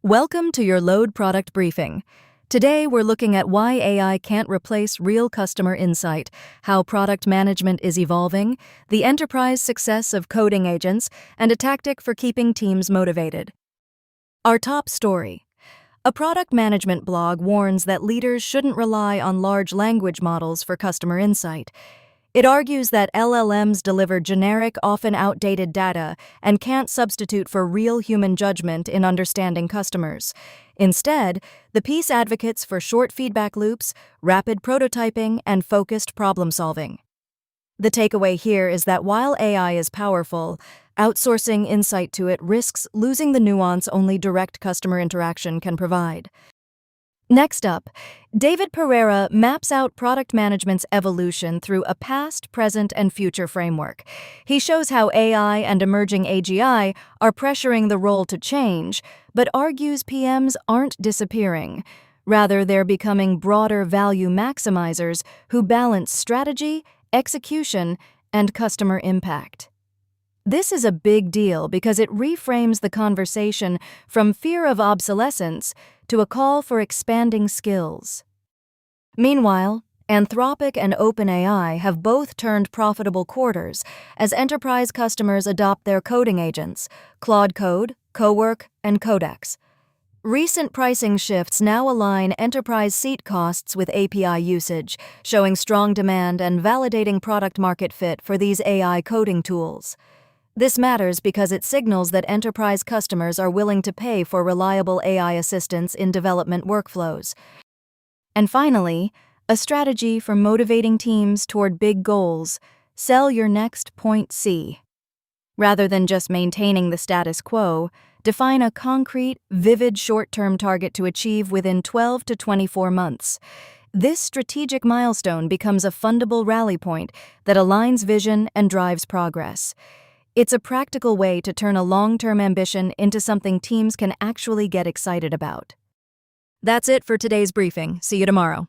Welcome to your Load Product Briefing. Today, we're looking at why AI can't replace real customer insight, how product management is evolving, the enterprise success of coding agents, and a tactic for keeping teams motivated. Our top story. A product management blog warns that leaders shouldn't rely on large language models for customer insight. It argues that LLMs deliver generic, often outdated data and can't substitute for real human judgment in understanding customers. Instead, the piece advocates for short feedback loops, rapid prototyping, and focused problem-solving. The takeaway here is that while AI is powerful, outsourcing insight to it risks losing the nuance only direct customer interaction can provide. Next up, David Pereira maps out product management's evolution through a past, present, and future framework. He shows how AI and emerging AGI are pressuring the role to change, but argues PMs aren't disappearing. Rather, they're becoming broader value maximizers who balance strategy, execution, and customer impact. This is a big deal because it reframes the conversation from fear of obsolescence to a call for expanding skills. Meanwhile, Anthropic and OpenAI have both turned profitable quarters as enterprise customers adopt their coding agents, Claude Code, Cowork, and Codex. Recent pricing shifts now align enterprise seat costs with API usage, showing strong demand and validating product-market fit for these AI coding tools. This matters because it signals that enterprise customers are willing to pay for reliable AI assistance in development workflows. And finally, a strategy for motivating teams toward big goals: sell your next point C. Rather than just maintaining the status quo, define a concrete, vivid short-term target to achieve within 12 to 24 months. This strategic milestone becomes a fundable rally point that aligns vision and drives progress. It's a practical way to turn a long-term ambition into something teams can actually get excited about. That's it for today's briefing. See you tomorrow.